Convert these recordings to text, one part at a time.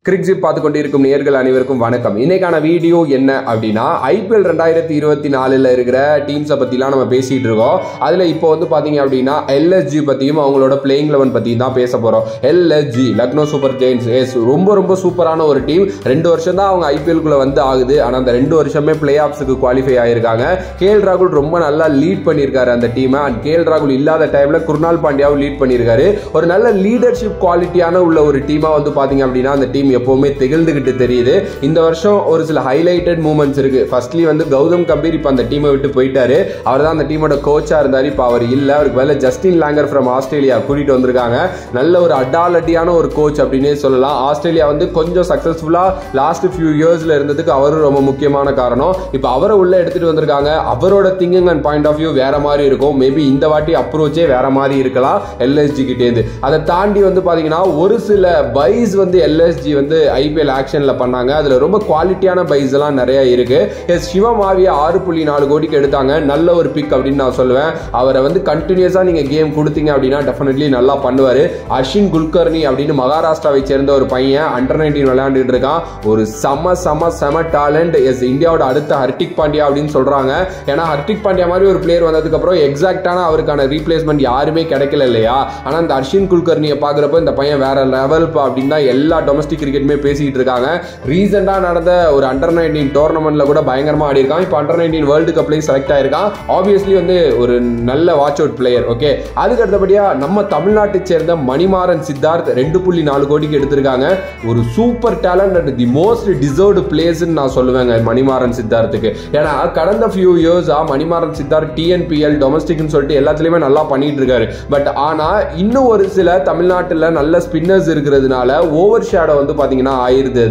கிரிக்ஸிப் பார்த்து கொண்டிருக்கும் நேயர்கள் அனைவருக்கும் வணக்கம். இன்னைக்கான வீடியோ என்ன அப்படின்னா, ஐபிஎல் 2024 இருக்கிற டீம்ஸை பற்றிலாம் நம்ம பேசிகிட்டு இருக்கோம். அதில் இப்போ வந்து பார்த்தீங்க அப்படின்னா எல்எஸ்ஜி பற்றியும் அவங்களோட பிளேயிங் 11 பற்றியும் தான் பேச போகிறோம். எல்எஸ்ஜி லக்னோ சூப்பர் ஜெயின்ஸ் ரொம்ப சூப்பரான ஒரு டீம். 2 வருஷம் தான் அவங்க ஐபிஎல்குள்ளே வந்து ஆகுது. ஆனால் அந்த 2 வருஷமே பிளே ஆஃப்ஸுக்கு குவாலிஃபை ஆகிருக்காங்க. கேஎல் ராகுல் ரொம்ப நல்லா லீட் பண்ணியிருக்காரு அந்த டீமை. அண்ட் கேஎல் ராகுல் இல்லாத டைமில் குருணால் பாண்டியாவும் லீட் பண்ணியிருக்காரு. ஒரு நல்ல லீடர்ஷிப் குவாலிட்டியான உள்ள ஒரு டீமாக வந்து பார்த்தீங்க அப்படின்னா அந்த டீம் எப்பவுமே திகழ்ந்துகிட்டு தெரியுது. இந்த வருஷம் ஒரு சில ஹைலைட்டட் மூமெண்ட்ஸ் இருக்கு. ஃபர்ஸ்ட்லி வந்து கௌதம் கம்பீர் இப்ப அந்த டீமை விட்டு போயிட்டாரு. அவர் தான் அந்த டீமோட கோச்சா இருந்தாரு. இப்ப அவர் இல்ல. அவருக்கு பதிலா ஜஸ்டின் லாங்கர் ஃப்ரம் ஆஸ்திரேலியா கூட்டிட்டு வந்திருக்காங்க. நல்ல ஒரு அடாலட்டியான ஒரு கோச் அப்படின்னே சொல்லலாம். ஆஸ்திரேலியா வந்து கொஞ்சம் சக்சஸ்ஃபுல்லா லாஸ்ட் ஃபியூ இயர்ஸ்ல இருந்ததுக்கு அவரும் ரொம்ப முக்கியமான காரணம். இப்ப அவரை உள்ள எடுத்துட்டு வந்திருக்காங்க. அவரோட thinking and point of view வேற மாதிரி இருக்கும். மேபி இந்த வாட்டி அப்ரோச்சே வேற மாதிரி இருக்கலாம் எல்எஸ்ஜி கிட்டேந்து. அதை தாண்டி வந்து பாத்தீங்கன்னா ஒரு சில பைஸ் வந்து எல்எஸ்ஜி வந்து ஐபிஎல் ஆக்ஷன்ல பண்ணாங்க. அதுல ரொம்ப குவாலிட்டியான பைஸ் எல்லாம் நிறைய இருக்கு. சிவம் ஆவிய 6.4 கோடிக்கு எடுத்தாங்க. நல்ல ஒரு பிக் அப்படின்னு நான் சொல்லுவேன். அவரை வந்து கண்டினியூஸா நீங்க கேம் கொடுத்தீங்க அப்படின்னா டெஃபினெட்லி நல்லா பண்ணுவாரு. அஸ்வின் குல்கர்னி அப்படின்னு மகாராஷ்டிராவை சேர்ந்த ஒரு பையன் அண்டர் 19 விளையாண்டுட்டு இருக்கான். ஒரு செம டேலண்ட். இந்தியாவோட அடுத்த ஹர்திக் பாண்டியா அப்படின்னு சொல்றாங்க. ஏன்னா ஹர்திக் பாண்டியா மாதிரி ஒரு பிளேயர் வந்ததுக்கு அப்புறம் எக்ஸாக்டான அவருக்கான ரீப்ளேஸ்மெண்ட் யாருமே கிடைக்கல இல்லையா. ஆனா இந்த அஸ்வின் குல்கர்னியை பாக்குறப்ப இந்த பையன் வேற லெவல் அப்படின்னு தான் எல்லா டொமஸ்டிக் கிரிக்கெட்டுமே பேசிட்டு இருக்காங்க. ரீசெண்டா நடந்த ஒரு அண்டர் 19 டோர்னமெண்ட்ல கூட பயங்கரமா ஆடி இருக்கான். இப்போ அண்டர் 19 வேர்ல்டு கப்லயும் செலக்ட் ஆயிருக்கான். ஆப்வியஸ்லி வந்து ஒரு நல்ல வாட்ச் அவுட் பிளேயர். ஓகே, அதுக்கு அடுத்தபடியா நம்ம தமிழ்நாட்டை சேர்ந்த மணிமாறன் சித்தார்த் 2.4 கோடிக்கு எடுத்திருக்காங்க. ஒரு super talent and the most deserved place நான் சொல்லுவேங்க மணிமாறன் சித்தார்த்துக்கு. ஏன்னா கடந்த ஃபியூ இயர்ஸா மணிமாறன் சித்தார்த் டிஎன்பிஎல் டொமஸ்டிக்னு சொல்லிட்டு எல்லாத்துலயுமே நல்லா பண்ணிட்டு இருக்காரு. பட் ஆனா இன்னும் ஒரு சில தமிழ்நாட்டில் நல்ல ஸ்பின்னர்ஸ் இருக்கிறதுனால ஓவர் ஷேடோ வந்து பாத்தீங்கன்னா ஆயிருது.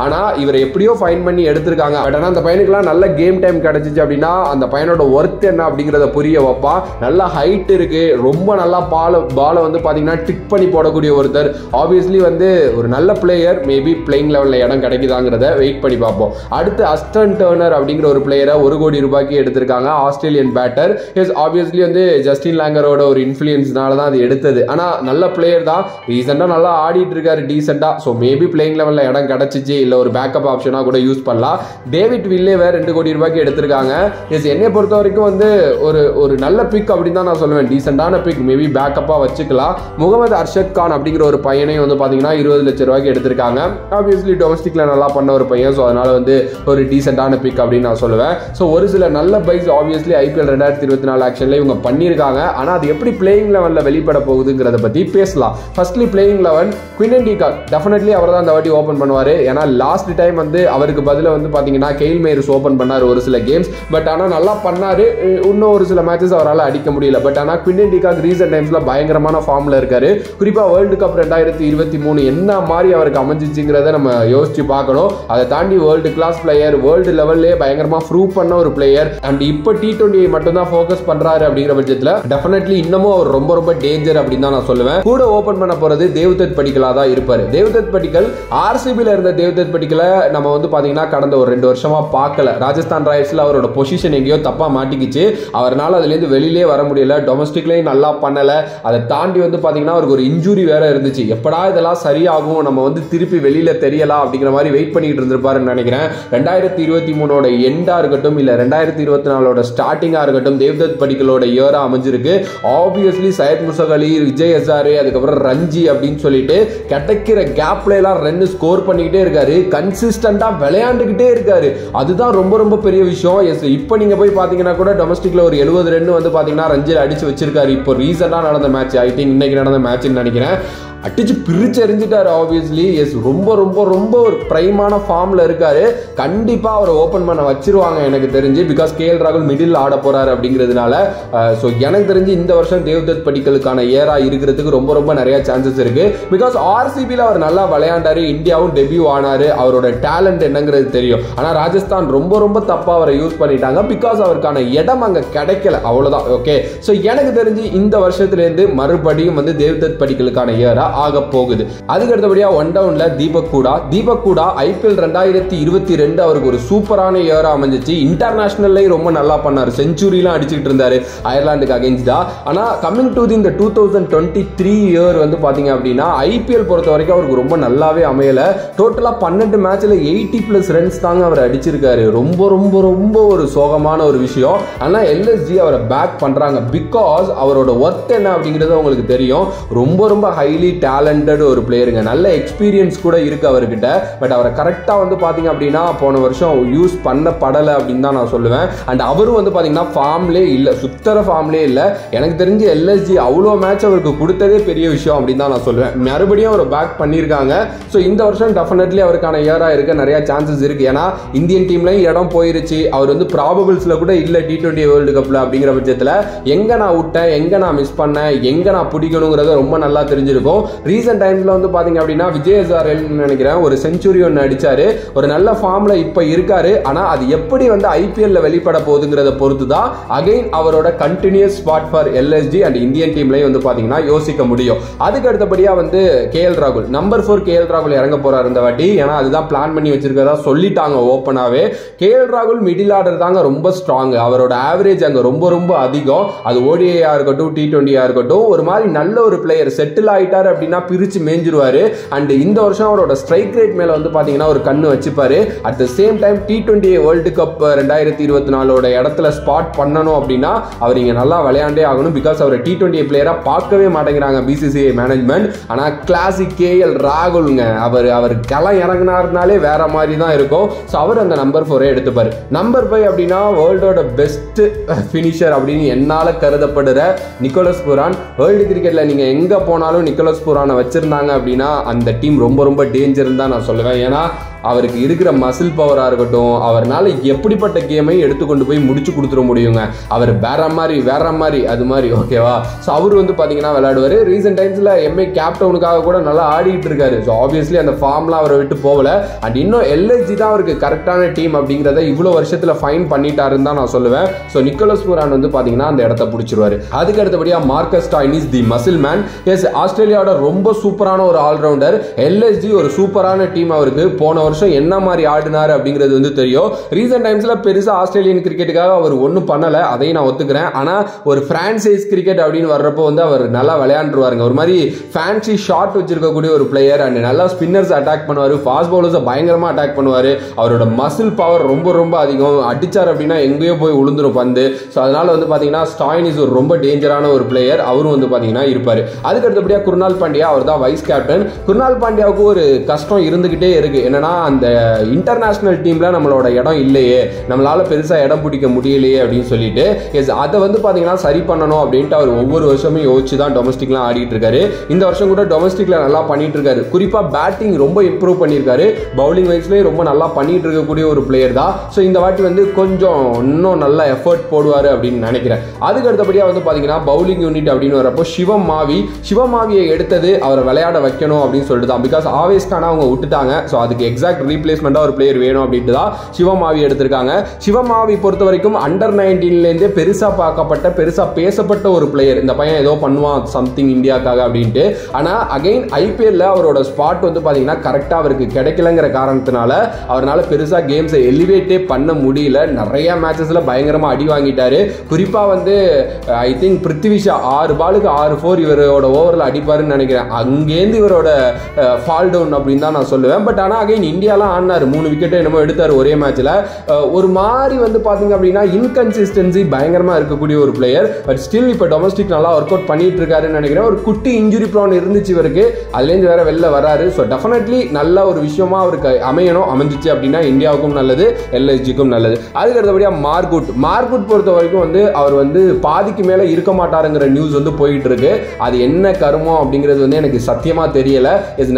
ஆனா இவரை எப்படியோ ஃபைன் பண்ணி எடுத்திருக்காங்க. பட் ஆனா அந்த பையனுக்குலாம் நல்ல கேம் டைம் கிடைச்சிச்சு அப்படின்னா அந்த பையனோட ஒர்த் என்ன அப்படிங்கறத புரிய வைப்பா. நல்ல ஹைட் இருக்கு. ரொம்ப நல்லா பால வந்து பாத்தீங்கன்னா டிக் பண்ணி போடக்கூடிய ஒருத்தர். ஆப்வியஸ்லி வந்து ஒரு நல்ல பிளேயர். மேபி பிளேயிங் லெவல்ல இடம் கிடைக்குதாங்கிறத வெயிட் பண்ணி பார்ப்போம். அடுத்து அஸ்டன் டர்னர் அப்படிங்கிற ஒரு பிளேயரை 1 கோடி ரூபாய்க்கு எடுத்திருக்காங்க. Australian batter. ஆப்வியஸ்லி வந்து ஜஸ்டின் லாங்கரோட ஒரு இன்ஃபுளுன்ஸ்னால தான் அது எடுத்தது. ஆனா நல்ல பிளேயர் தான். ரீசெண்டா நல்லா ஆடிட்டு இருக்காரு டீசெண்டா. ஸோ மேபி பிளேயிங் லெவலில் இடம் கிடைச்சிச்சு. இல்லை ஒரு பேக்கப் ஆப்ஷனாக கூட யூஸ் பண்ணலாம். டேவிட் வில்லே வேற 2 கோடி ரூபாய்க்கு எடுத்திருக்காங்க. என்னை பொறுத்த வரைக்கும் வந்து ஒரு நல்ல பிக் அப்படின்னு தான் நான் சொல்லுவேன். டீசெண்டான பிக். மேபி பேக்கப்பாக வச்சுக்கலாம். முகமது அர்ஷத் கான் அப்படிங்கிற ஒரு பையனையும் வந்து பார்த்தீங்கன்னா 20 லட்சம் ரூபாய்க்கு எடுத்திருக்காங்க. ஆப்வியஸ்லி டொமஸ்டிக்ல நல்லா பண்ண ஒரு பையன். ஸோ அதனால வந்து ஒரு டீசெண்டான பிக் அப்படின்னு நான் சொல்லுவேன். ஸோ ஒரு சில நல்ல பைக்ஸ் ஆப்வியஸ்லி ஐபிஎல் 2024 ஆக்ஷன்ல இவங்க பண்ணியிருக்காங்க. ஆனால் அது எப்படி பிளேயிங் லெவலில் வெளிப்பட போகுதுங்கிறத பற்றி பேசலாம். Firstly playing eleven Quinton de Kock. Definitely அவர் தான் அந்த வாட்டி ஓபன் பண்ணுவாரு. ஏன்னா லாஸ்ட் டைம் வந்து அவருக்கு பதிலா வந்து பாத்தீங்கன்னா கெயில் மேயர்ஸ் ஓபன் பண்ணாரு ஒரு சில கேம்ஸ். பட் ஆனா நல்லா பண்ணாரு. இன்னும் ஒரு சில மேட்சஸ் அவரால் அடிக்க முடியல. பட் ஆனா குவிண்டன் டி காக் ரீசென்ட் டைம்ஸ்ல பயங்கரமான ஃபார்ம்ல இருக்காரு. குறிப்பா வேர்ல்டு கப் 2023 என்ன மாதிரி அவருக்கு அமைஞ்சிச்சுங்கிறத நம்ம யோசிச்சு பார்க்கணும். அதை தாண்டி வேர்ல்டு கிளாஸ் பிளேயர். வேர்ல்டு லெவல்லே பயங்கரமா ப்ரூவ் பண்ண ஒரு பிளேயர். அண்ட் இப்போ T20 மட்டும் தான் ஃபோக்கஸ் பண்றாரு அப்படிங்கிற பட்சத்தில் டெஃபினெட்லி இன்னமும் அவர் ரொம்ப டேஞ்சர் அப்படின்னு தான் நான் சொல்லுவேன். கூட ஓபன் பண்ண போறது தேவ்தத் படிக்கலா தான் இருப்பாரு. தேவ்தத் படிக்கல் ஆர்சிபில இருந்த தேவ்தத் படிக்கல நம்ம வந்து பாத்தீங்கன்னா கடந்த ஒரு 2 வருஷமா பார்க்கல. ராஜஸ்தான் ராயல்ஸ்ல அவரோட பொசிஷன் எங்கேயோ தப்பா மாட்டிக்கிச்சு. அவரால் அதுல இருந்து வெளியிலே வர முடியல. டொமஸ்டிக்லயும் நல்லா பண்ணல. அதை தாண்டி வந்து பாத்தீங்கன்னா அவருக்கு ஒரு இன்ஜுரி வேற இருந்துச்சு. எப்படா இதெல்லாம் சரியாகும், நம்ம வந்து திருப்பி வெளியில தெரியலாம் அப்படிங்கிற மாதிரி வெயிட் பண்ணிட்டு இருந்திருப்பாருன்னு நினைக்கிறேன். 2023 எண்டா இருக்கட்டும் இல்ல 2024 ஸ்டார்டிங்கா இருக்கட்டும் தேவ்தத் படிக்கலோட இயரா அமைஞ்சிருக்கு. ஆப்வியஸ்லி சையத் முஸ்தக் அலி, விஜய் ஹசாரே, அதுக்கப்புறம் ரஞ்சி அப்படின்னு சொல்லிட்டு கிடைக்கிற கேப்ல எல்லாம் ரன் ஸ்கோர் பண்ணிக்கிட்டே இருக்காரு. கன்சிஸ்டன்டா விளையாண்டுகிட்டே இருக்காரு. அதுதான் ரொம்ப பெரிய விஷயம். இப்போ நீங்க போய் பாத்தீங்கன்னா கூட டொமஸ்டிக்ல ஒரு 70 ரன் வந்து பாத்தீங்கன்னா ரஞ்சில அடிச்சு வச்சிருக்காரு. இப்போ ரீசெண்டா நடந்த மேட்ச், ஐ திங்க் இன்னைக்கு நடந்த மேட்ச்னு நினைக்கிறேன், அடிச்சு பிரிச்சு எறிஞ்சிட்டாரு. ஆப்வியஸ்லி ரொம்ப ஒரு பிரைமான ஃபார்ம்ல இருக்காரு. கண்டிப்பா அவரை ஓபன் பண்ண வச்சிருவாங்க எனக்கு தெரிஞ்சு. பிகாஸ் கேஎல் ராகுல் மிடில் ஆட போறாரு அப்படிங்கிறதுனால. ஸோ எனக்கு தெரிஞ்சு இந்த வருஷம் தேவ்தத் படிக்கலுக்கான ஏரா இருக்கிறதுக்கு ரொம்ப நிறைய சான்சஸ் இருக்கு. பிகாஸ் ஆர்சிபியில் அவர் நல்லா விளையாண்டாரு. இந்தியாவும் டெபியூ ஆனாரு. அவரோட டேலண்ட் என்னங்கிறது தெரியும். ஆனா ராஜஸ்தான் ரொம்ப தப்பா அவரை யூஸ் பண்ணிட்டாங்க. பிகாஸ் அவருக்கான இடம் அங்க கிடைக்கல. அவ்வளவுதான். ஓகே, ஸோ எனக்கு தெரிஞ்சு இந்த வருஷத்துல இருந்து மறுபடியும் வந்து தேவ்தத் படிக்கலுக்கான ஏரா ஆக போகுது. அதுக்கு அடுத்தபடியா ஒன் டவுன்ல தீபக் கூடா ஐபிஎல் 2022 அவருக்கு ஒரு சூப்பரான இயரா அமைஞ்சிச்சு. இன்டர்நேஷனல்லையும் ரொம்ப நல்லா பண்ணாரு. செஞ்சுரிலாம் அடிச்சுட்டு இருந்தாரு அயர்லாந்துக்கு அகைன்ஸ்டா. ஆனா கமிங் டு இந்த 2023 இயர் வந்து பாத்தீங்க அப்படின்னா ஐபிஎல் பொறுத்த வரைக்கும் அவருக்கு ரொம்ப நல்லாவே மேட்சாவே அமையல. டோட்டலா 12 மேட்ச்ல 80+ ரன்ஸ் தாங்க அவர் அடிச்சிருக்காரு. ரொம்ப ரொம்ப ரொம்ப ஒரு சோகமான ஒரு விஷயம். ஆனா எல்எஸ்ஜி அவரை பேக் பண்றாங்க. பிகாஸ் அவரோட ஒர்த் என்ன அப்படிங்கிறது உங்களுக்கு தெரியும். ரொம்ப ரொம்ப ஹைலி டேலண்டட் ஒரு பிளேயருங்க. நல்ல எக்ஸ்பீரியன்ஸ் கூட இருக்கு அவர்கிட்ட. பட் அவரை கரெக்டா வந்து பாத்தீங்க அப்படின்னா போன வருஷம் யூஸ் பண்ணப்படலை அப்படின்னு தான் நான் சொல்லுவேன். அண்ட் அவரும் வந்து பாத்தீங்கன்னா ஃபார்ம்லே இல்லை, சுத்தர ஃபார்ம்லே இல்லை. எனக்கு தெரிஞ்சு எல்எஸ்ஜி அவ்வளோ மேட்ச் அவருக்கு கொடுத்ததே பெரிய விஷயம் அப்படின்னு தான் நான் சொல்லுவேன். மறுபடியும் அவர் பேக் பண்ணியிருக்காங்க. ஸோ இந்த வருஷம் டெஃபினெட்லி அவருக்கான இயராக இருக்க நிறைய சான்சஸ் இருக்கு. ஏன்னா இந்தியன் டீம்லையும் இடம் போயிருச்சு. அவர் வந்து ப்ராபபிள்ஸ்ல கூட இல்லை T20 வேர்ல்டு கப்ல. அப்படிங்கிற பட்சத்தில் எங்க நான் விட்டேன், எங்க நான் மிஸ் பண்ணேன், எங்க நான் பிடிக்கணுங்கிறத ரொம்ப நல்லா தெரிஞ்சிருக்கும். ரீசெண்ட் டைம்ஸ்ல வந்து பாத்தீங்க அப்படின்னா விஜய் ஹசாரேல் நினைக்கிறேன் ஒரு செஞ்சுரி ஒன்று அடிச்சாரு. ஒரு நல்ல ஃபார்ம்ல இப்ப இருக்காரு. ஆனா அது எப்படி வந்து ஐபிஎல்ல வெளிப்பட போகுதுங்கிறத பொறுத்து தான் அகைன் அவரோட continues spot for LSG and Indian டீம்லயும் வந்து பாத்தீங்கன்னா யோசிக்க முடியும். அதுக்கு அடுத்தபடியா வந்து கேஎல் ராகுல் நம்பர் 4 கேஎல் ராகுல் இறங்க போறாரு இந்த வாட்டி. ஏன்னா அதுதான் பிளான் பண்ணி வச்சிருக்கதா சொல்லிட்டாங்க ஓப்பனாவே. கேஎல் ராகுல் மிடில் ஆர்டர் தாங்க ரொம்ப ஸ்ட்ராங். அவரோட ஆவரேஜ் அங்க ரொம்ப ரொம்ப அதிகம். அது ஓடிஐயா இருக்கட்டும் T20 இருக்கட்டும். ஒரு மாதிரி நல்ல ஒரு பிளேயர் செட்டில் ஆயிட்டாரு அப்படின்னா பிரிச்சு மேஞ்சிருவாரு. அண்ட் இந்த வருஷம் அவரோட ஸ்ட்ரைக் ரேட் மேல வந்து பாத்தீங்கன்னா ஒரு கண்ணு வச்சுப்பாரு. At the same time T20 world cup 2024 இடத்துல ஸ்பாட் பண்ணணும் அப்படின்னா அவர் இங்க நல்லா விளையாண்டே ஆகணும். பிகாஸ் அவர் T20 பிளேயரா பார்க்கவே மாட்டேங்கிறாங்க பிசிசிஐ மேனேஜ்மெண்ட். ஆனா கிளாசிக் கேஎல் ராகுல்ங்க அவர் களம் இறங்கினார்னாலே வேற மாதிரி தான் இருக்கும். ஸோ அவர் அந்த நம்பர் 4 எடுத்துப்பாரு. நம்பர் 5 அப்படின்னா வேர்ல்டோட பெஸ்ட் ஃபினிஷர் அப்படின்னு என்னால கருதப்படுற நிக்கோலஸ் புரான். வேர்ல்டு கிரிக்கெட்ல நீங்க எங்க போனாலும் நிக்கோலஸ் புரானை வச்சிருந்தாங்க அப்படின்னா அந்த டீம் ரொம்ப ரொம்ப டேஞ்சர் தான் நான் சொல்லுவேன். ஏன்னா அவருக்கு இருக்கிற மசில் பவரா இருக்கட்டும், அவர்னால எப்படிப்பட்ட கேமை எடுத்துக்கொண்டு போய் முடிச்சு கொடுத்துட முடியுங்க. அவர் வேற மாதிரி அது மாதிரி ஓகேவா. ஸோ அவர் வந்து பாத்தீங்கன்னா விளையாடுவாரு. ரீசெண்ட் டைம்ஸ்ல எம்ஏ கேப்டவுனுக்காக கூட நல்லா ஆடிட்டு இருக்காரு. ஸோ ஆப்வியஸ்லி அந்த ஃபார்ம்லாம் அவரை விட்டு போகல. அண்ட் இன்னும் எல்எஸ்ஜி தான் அவருக்கு கரெக்டான டீம் அப்படிங்கிறத இவ்வளவு வருஷத்துல ஃபைன் பண்ணிட்டாருன்னு தான் நான் சொல்லுவேன். ஸோ நிக்கோலஸ் புரான் வந்து பாத்தீங்கன்னா அந்த இடத்த பிடிச்சிருவாரு. அதுக்கு அடுத்தபடியா மார்க்கஸ் ஸ்டாய்னிஸ் தி மசில் மேன். எஸ் ஆஸ்திரேலியாவோட ரொம்ப சூப்பரான ஒரு ஆல்ரவுண்டர். எல்எஸ்ஜி ஒரு சூப்பரான டீம். அவருக்கு போன வருஷம் என்ன மாதிரி ஆடினாரு அப்படிங்கிறது வந்து தெரியும். ரீசெண்ட் டைம்ஸ்ல பெருசா ஆஸ்திரேலியன் கிரிக்கெட்டுக்காக அவர் ஒன்றும் பண்ணல, அதையும் நான் ஒத்துக்கிறேன். ஆனா ஒரு பிரான்சைஸ் கிரிக்கெட் அப்படின்னு வர்றப்போ வந்து அவர் நல்லா விளையாண்டுருவாருங்க. ஒரு மாதிரி ஃபேன்சி ஷாட் வச்சிருக்கக்கூடிய ஒரு பிளேயர். அண்ட் நல்லா ஸ்பின்னர்ஸ் அட்டாக் பண்ணுவாரு, ஃபாஸ்ட் பவுலர்ஸை பயங்கரமா அட்டாக் பண்ணுவாரு. அவரோட மசில் பவர் ரொம்ப ரொம்ப அதிகம். அடிச்சார் அப்படின்னா எங்கேயோ போய் உளுந்துரும் பந்து. ஸோ அதனால வந்து பாத்தீங்கன்னா ஸ்டாய்னிஸ் ஒரு ரொம்ப டேஞ்சரான ஒரு பிளேயர். அவரும் வந்து பாத்தீங்கன்னா இருப்பாரு. அதுக்கு அடுத்தபடியா குருணால் பாண்டியா, அவர் தான் வைஸ் கேப்டன். குருணால் பாண்டியாவுக்கு ஒரு கஷ்டம் இருந்துகிட்டே இருக்கு. என்னன்னா அந்த இன்டர்நேஷனல் டீம்ல நம்மளோட இடம் இல்லையே, நம்மளால பெருசா இடம் பிடிக்க முடியலையே அப்படின்னு சொல்லிட்டு அதை வந்து பாத்தீங்கன்னா சரி பண்ணணும் அப்படின்ட்டு அவர் ஒவ்வொரு வருஷமும் யோசிச்சு தான் டொமஸ்டிக்லாம் ஆடிட்டு இருக்காரு. இந்த வருஷம் கூட டொமஸ்டிக்ல நல்லா பண்ணிட்டு இருக்காரு. குறிப்பா பேட்டிங் ரொம்ப இம்ப்ரூவ் பண்ணியிருக்காரு. பவுலிங் வைஸ்லயே ரொம்ப நல்லா பண்ணிட்டு இருக்கக்கூடிய ஒரு பிளேயர் தான். ஸோ இந்த வாட்டி வந்து கொஞ்சம் இன்னும் நல்ல எஃபர்ட் போடுவாரு அப்படின்னு நினைக்கிறேன். அதுக்கு அடுத்தபடியா வந்து பாத்தீங்கன்னா பவுலிங் யூனிட் அப்படின்னு வரப்போ சிவமாவியை எடுத்தது அவரை விளையாட வைக்கணும் அப்படின்னு சொல்லிட்டு தான். பிகாஸ் ஆவேஸ்கான அவங்க விட்டுட்டாங்க. ஸோ அதுக்கு எக்ஸாக்ட் ரீப்ளேஸ்மெண்டா ஒரு பிளேயர் வேணும் அப்படின்ட்டு தான் சிவமாவி எடுத்திருக்காங்க. சிவமாவி பொறுத்த வரைக்கும் அண்டர் 19 பெருசா பார்க்கப்பட்ட பெருசா பேசப்பட்ட ஒரு பிளேயர். இந்த பையன் ஏதோ பண்ணுவான் சம்திங் இந்தியாக்காக அப்படின்ட்டு. ஆனா அகைன் ஐபிஎல்ல அவரோட ஸ்பாட் வந்து பாத்தீங்கன்னா கரெக்டா அவருக்கு கிடைக்கலங்கிற காரணத்தினால அவரால் பெருசா கேம்ஸை எலிவேட்டே பண்ண முடியல. நிறைய மேட்சஸ்ல பயங்கரமா அடி வாங்கிட்டாரு. குறிப்பா வந்து ஐ திங்க் பிருத்திவிஷா 6 பாலுக்கு 6 4 இவரோட ஓவரில் அடிப்பாருன்னு நினைக்கிறேன். அங்கேருந்து இவரோட ஃபால் டவுன் அப்படின்னு தான் நான் சொல்லுவேன். பட் ஆனா அகைன் இந்தியாலாம் ஆடினாரு, 3 விக்கெட் என்னமோ எடுத்தாரு ஒரே மேட்ச்ல. ஒரு மாதிரி வந்து பாத்தீங்க அப்படின்னா இன்கன்சிஸ்டன்சி பயங்கரமா இருக்கக்கூடிய ஒரு பிளேயர். பட் ஸ்டில் இப்ப டொமஸ்டிக் நல்லா ஒர்க் அவுட் பண்ணிட்டு இருக்காருன்னு நினைக்கிறேன். ஒரு குட்டி இன்ஜுரி ப்ரான் இருந்துச்சு இவருக்கு, அதுலேருந்து வேற வெளில வராரு. ஸோ டெஃபினெட்லி நல்ல ஒரு விஷயமா அவருக்கு அமைஞ்சிச்சு அப்படின்னா இந்தியாவுக்கும் நல்லது, எல்எஸ்ஜிக்கும் நல்லது. அதுக்கு அடுத்தபடியா மார்குட் பொறுத்த வரைக்கும் வந்து அவர் வந்து பாதிக்கு மேல இருக்க மாட்டாருங்கிற நியூஸ் வந்து போயிட்டு இருக்கு. அது என்ன கருமம் அப்படிங்கிறது வந்து எனக்கு சத்தியமா தெரியல.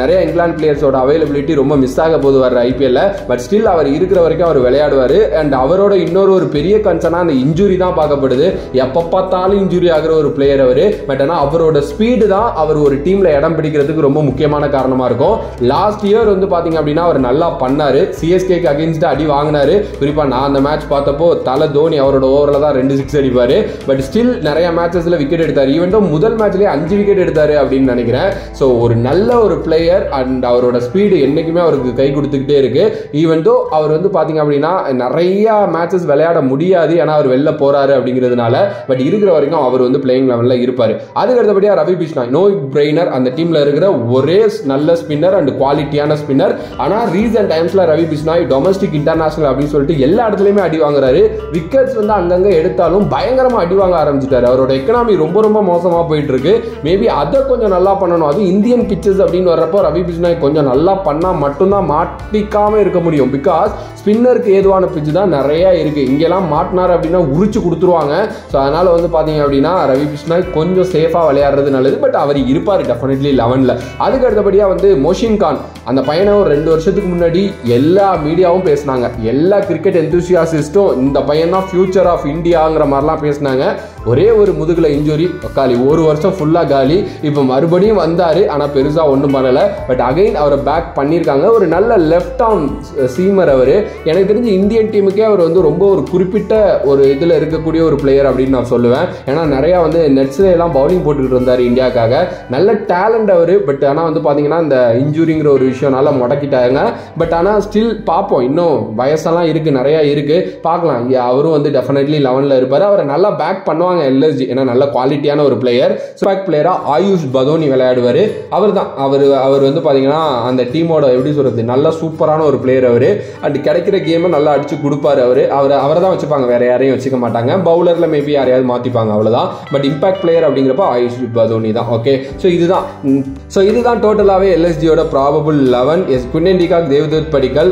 நிறைய இங்கிலாந்து பிளேயர்ஸோட அவைலபிலிட்டி ரொம்ப மிஸ் ஆக போது வர்ற ஐபிஎல்ல. பட் ஸ்டில் அவர் இருக்கிற வரைக்கும் அவர் விளையாடுவாரு. அண்ட் அவரோட இன்னொரு பெரிய கன்சர்னா அந்த இன்ஜுரி தான் பார்க்கப்படுது. எப்ப பார்த்தாலும் இன்ஜுரி ஆகிற ஒரு பிளேயர் அவரு. பட் ஆனா அவரோட ஸ்பீடு தான் அவர் ஒரு டீம்ல இடம் பிடிக்கிறதுக்கு ரொம்ப முக்கியமான காரணமா இருக்கும். லாஸ்ட் இயர் வந்து பாத்தீங்க அப்படின்னா அவர் நல்லா பண்ணாரு. சிஎஸ்கேக்கு அகைன்ஸ்ட் அடி வாங்கினாரு. குறிப்பா நான் அந்த மேட்ச் பார்த்தப்போ தல தோனி அவரோட ஓவர்ல தான் 2 6 அடிப்பாரு. பட் ஸ்டில் நிறைய மேட்சஸ்ல விக்கெட் எடுத்தாரு. ஈவன் முதல் மேட்ச்லயே 5 விக்கெட் எடுத்தாரு அப்படின்னு நினைக்கிறேன். ஸோ ஒரு நல்ல ஒரு பிளேயர். அண்ட் அவரோட ஸ்பீடு என்னைக்குமே அவருக்கு கை கொடுத்துக்கிட்டே இருக்கு. ஈவன் தோ அவர் வந்து பாத்தீங்க அப்படின்னா நிறைய மேட்சஸ் விளையாட முடியாது, ஏன்னா அவர் வெளில போறாரு அப்படிங்கிறதுனால. பட் இருக்கிற வரைக்கும் அவர் வந்து பிளேயிங் லெவல்ல இருப்பாரு. அதுக்கு அடுத்தபடியா ரவி பிஷ்னாய், நோ பிரெய்னர், அந்த டீம்ல இருக்கிற ஒரே நல்ல ஸ்பின்னர் அண்ட் குவாலிட்டியான ஸ்பின்னர். ஆனா ரீசன்ட் டைம்ஸ்ல ரவி பிஷ்னாய் டொமஸ்டிக் இன்டர்நேஷனல் அப்படின்னு சொல்லிட்டு எல்லா இடத்துலயுமே அடி வாங்குறாரு. விக்கெட்ஸ் வந்து அங்கங்க எடுத்தாலும் பயங்கரமா அடி வாங்க ஆரம்பிச்சிட்டாரு. அவரோட எக்கனாமி ரொம்ப ரொம்ப மோசமா போயிட்டு இருக்கு. மேபி அதை கொஞ்சம் நல்லா பண்ணணும். அது இந்தியன் பிச்சஸ் அப்படின்னு வர்றப்போ ரவி பிஷ்னாய் கொஞ்சம் நல்லா பண்ணா மட்டும்தான் மாட்டிக்காம இருக்க முடியும். பிகாஸ் ஸ்பின்னருக்கு ஏதுவான பிச்சு தான் நிறைய இருக்கு. இங்கெல்லாம் மாட்டினார் அப்படின்னா உரிச்சு கொடுத்துருவாங்க. ஸோ அதனால வந்து பாத்தீங்க அப்படின்னா ரவி பிஷ்னாய் கொஞ்சம் சேஃபா விளையாடுறது நல்லது. பட் அவர் இருப்பார் டெஃபினெட்லி 11ல. அதுக்கு அடுத்தபடியா வந்து மோஷின் கான், அந்த பையனை ஒரு 2 வருஷத்துக்கு முன்னாடி எல்லா மீடியாவும் பேசினாங்க. எல்லா கிரிக்கெட் எந்தூசியாசிஸ்டும் இந்த பையன் தான் ஃபியூச்சர் ஆஃப் இந்தியாங்கிற மாதிரிலாம் பேசினாங்க. ஒரே ஒரு முதுகுல இன்ஜுரி, காலி, 1 வருஷம் ஃபுல்லா காலி. இப்போ மறுபடியும் வந்தாரு, ஆனா பெருசா ஒன்றும் பண்ணல. பட் அகைன் அவரை பேக் பண்ணியிருக்காங்க. ஒரு நல்ல லெஃப்ட் ஆர்ம் சீமர் அவரு. எனக்கு தெரிஞ்சு இந்தியன் டீமுக்கே அவர் வந்து ரொம்ப ஒரு குறிப்பிட்ட ஒரு இதுல இருக்கக்கூடிய ஒரு பிளேயர் அப்படின்னு நான் சொல்லுவேன். ஏன்னா நிறைய வந்து நெட்ஸ்ல எல்லாம் பவுலிங் போட்டுக்கிட்டு இருந்தாரு இந்தியாவுக்காக. நல்ல டேலண்ட் அவரு. பட் ஆனா வந்து பாத்தீங்கன்னா இந்த இன்ஜுரிங்கிற ஒரு விஷயம் நல்லா முடக்கிட்டாங்க. பட் ஆனா ஸ்டில் பார்ப்போம், இன்னும் வயசெல்லாம் இருக்கு, நிறைய இருக்கு, பார்க்கலாம். அவரும் வந்து டெஃபினெட்லி 11ல இருப்பாரு. அவரை நல்லா பேக் பண்ணுவாங்க எல்எஸ்ஜி, ஏன்னா நல்ல குவாலிட்டியான ஒரு பிளேயர். பேக் பிளேயரா ஆயுஷ் பதோனி விளையாடுவாரு. அவர் தான் அவர் வந்து பாத்தீங்கன்னா அந்த டீமோட எப்படி சொல்றது நல்ல சூப்பரான ஒரு பிளேயர் அவரு. அண்ட் கிடைக்கிற கேமை நல்லா அடிச்சு கொடுப்பாரு. அவரை தான் வச்சுப்பாங்க, வேற யாரையும் வச்சுக்க மாட்டாங்க. பவுலர்ல மேபி யாரையாவது மாத்திப்பாங்க, அவ்வளவுதான். பட் இம்பாக்ட் பிளேயர் அப்படிங்கிறப்ப ஆயுஷ் பதோனி தான். ஓகே, ஸோ இதுதான் டோட்டலாவே எல்எஸ்ஜியோட probable 11. Quinton de Kock, Devdutt Padikkal,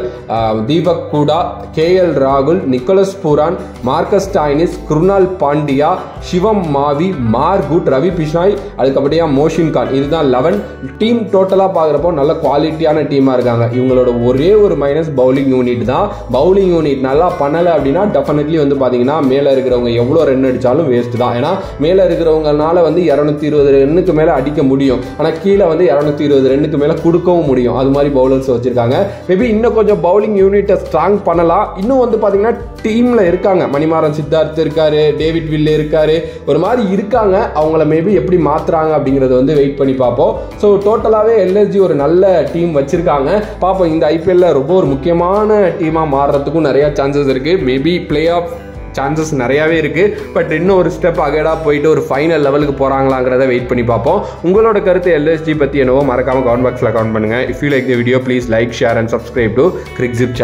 Deepak Hooda, KL ராகுல், Nicholas Pooran, Marcus Stoinis, Krunal Pandya, Shivam Mavi, Mark Wood, Ravi Bishnoi, அதுக்கப்புறம் மோஷின் கான். இதுதான் 11 டீம். டோட்டலா பாக்குறப்போ நல்ல குவாலிட்டியான டீமா இருக்காங்க. இவங்களோட ஒரே ஒரு மைனஸ் பவுலிங் யூனிட் தான். பவுலிங் யூனிட் நல்லா பண்ணல அப்படின்னா டெஃபினெட்லி வந்து பாத்தீங்கன்னா மேல இருக்கிறவங்க எவ்வளவு ரன் அடிச்சாலும் வேஸ்ட் தான். ஏன்னா மேல இருக்கிறவங்கனால வந்து 220 ரன்னுக்கு மேல அடிக்க முடியும், ஆனா கீழே வந்து 220 ரன்னுக்கு மேல கொடுக்கவும் முடியும். அது மாதிரி பவுலர்ஸ் வச்சிருக்காங்க. மேபி இன்னும் கொஞ்சம் பவுலிங் யூனிட்டை ஸ்ட்ராங் பண்ணலாம். இன்னும் வந்து பாத்தீங்கன்னா டீம்ல இருக்காங்க, மணிமாறன் சித்தார்த் இருக்காரு, டேவிட் வில்லே இருக்காரு, ஒரு மாதிரி இருக்காங்க. அவங்கள மேபி எப்படி மாத்துறாங்க அப்படிங்கறது வந்து வெயிட் பண்ணி பார்ப்போம். ஸோ டோட்டலாவே எல்எஸ்ஜி ஒரு நல்ல டீம் வச்சிருக்காங்க. பார்ப்போம், இந்த ஐபிஎல்ல ரொம்ப ஒரு முக்கியமான டீமா மாறுறதுக்கும் நிறைய சான்சஸ் இருக்கு. மேபி பிளே ஆஃப் சான்சஸ் நிறையாவே இருக்கு. பட் இன்னும் ஒரு ஸ்டெப் அகேடா போயிட்டு ஒரு ஃபைனல் லெவலுக்கு போறாங்களாங்கிறத வெயிட் பண்ணி பார்ப்போம். உங்களோட கருத்து எல்எஸ்ஜி பத்தி என்னவோ மறக்காம கமெண்ட் பாக்ஸ்ல கமெண்ட் பண்ணுங்க. If you like the video please like, share and subscribe to Crickship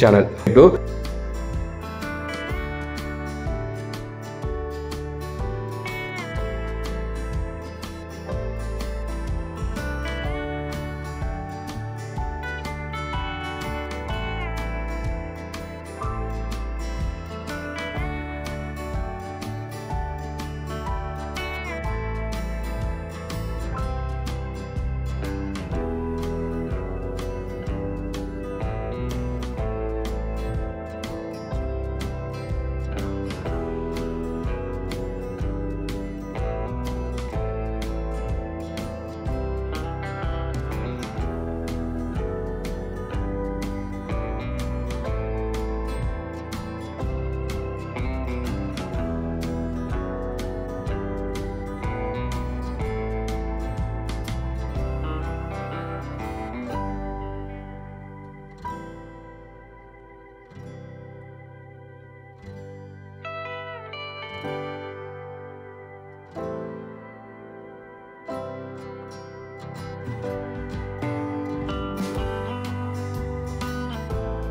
channel.